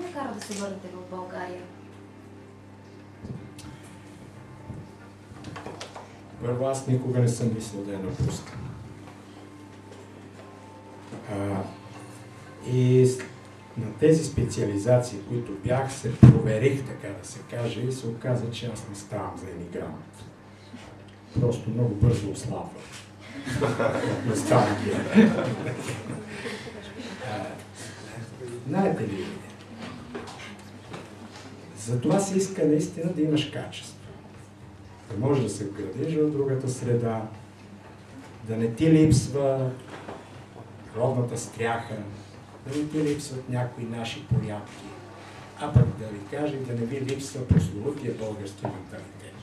накара да се върнете в България? Първо, аз никога не съм мислил да я напускам. И на тези специализации, които бях, се проверих, така да се каже, и се оказа, че аз не ставам за емигрант. Просто много бързо ослабвам. Не ставам ги. Знаете ли, за това се иска наистина да имаш качество. Да можеш да се вградиш в другата среда, да не ти липсва родната стряха, да не ти липсват някои наши порядки, а пък да ви кажа да не ви липсва прословутия български менталитет.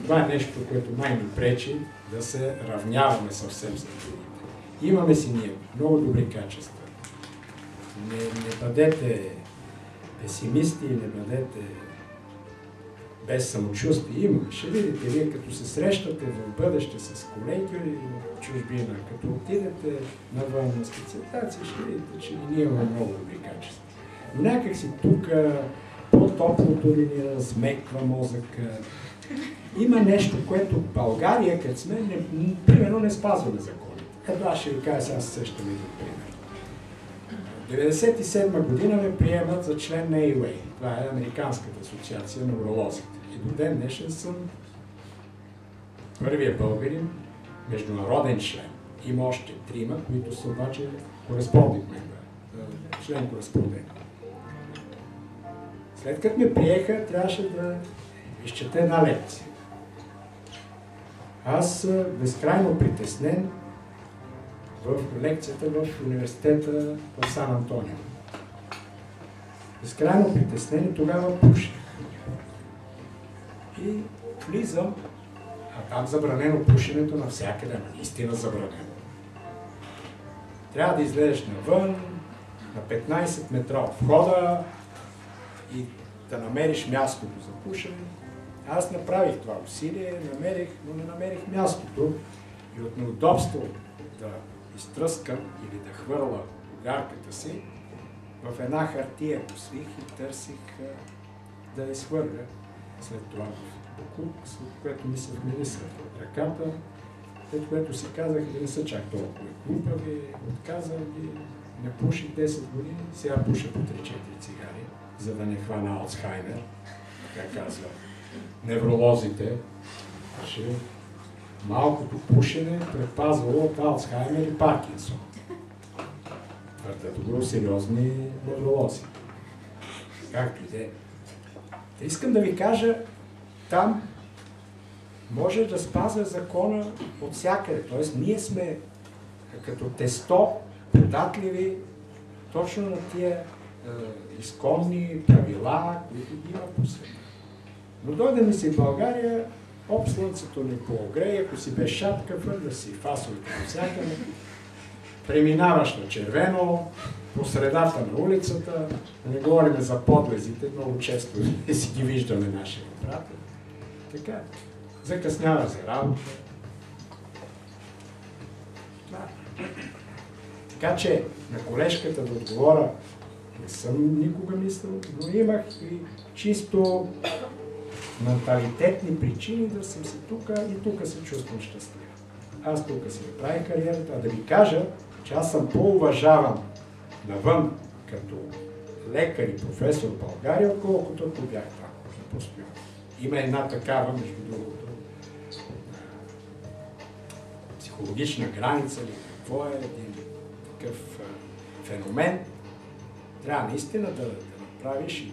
Това е нещо, което най-ни пречи да се равняваме съвсем с другите. Имаме си ние много добри качества. Не бъдете песимисти, не бъдете без самочувствие. Имаме. Ще видите, вие като се срещате в бъдеще с колеги в чужбина, като отидете навън на специализация, ще видите, че ние имаме много добри качества. Но някак си тук по-топлото ни размеква мозъка. Има нещо, което в България, като сме, примерно не спазваме законите. Ето аз ще ви кажа, сега се сещам един пример. В 1997 година ме приемат за член на AWA. Това е Американската асоциация на уролозите. И до ден днешен съм първият българин, международен член. Има още трима, които са обаче кореспондент мембър, член кореспондент. След като ме приеха, трябваше да изчета една лекция. Аз безкрайно притеснен в лекцията в университета в Сан Антонио. Безкрайно притеснен и тогава пушех. И влизам, а там забранено пушенето навсякъде, наистина забранено. Трябва да излезеш навън, на 15 метра от входа и да намериш мястото за пушене. Аз направих това усилие, но не намерих мястото и от неудобство да изтръскам или да хвърля огарката си, в една хартия посвих и търсих да изхвърля след това в буклук, след което ми се вмелиса в ръката, след което си казах да не са чак толкова глупави, отказах ги, не пуших 10 години, сега пуша по 3-4 цигари, за да не хвана Алцхаймер, така казва невролозите, че малкото пушене предпазвало от Алцхаймер и Паркинсон. Твърдят го сериозни невролози. Както и де. Искам да ви кажа, там може да спазва закона от всякъде. Тоест, ние сме като тесто податливи точно на тия изконни правила, които ги има по света. Но дойдем си в България, слънцето ни поогрее, ако си без шапка, хвърля си фасовете навсякъде, преминаваш на червено, по средата на улицата, да не говорим за подлезите, много често си ги виждаме нашите приятели. Така, закъснява за работа. Така че на колежката да отговоря, не съм никога мислил, но имах и чисто менталитетни причини да съм си тук и тук се чувствам щастлив. Аз тук си направих кариерата, а да ви кажа, че аз съм по-уважаван навън като лекар и професор в България, отколкото ако бях там на постоянно. Има една такава, между другото, психологична граница или какво е един такъв феномен. Трябва наистина да направиш и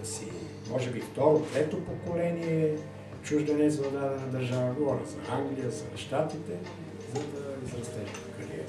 да си, може би, второ, трето поколение чужденец в дадена държава. Говоря за Англия, за Щатите, за да израстеш в кариера.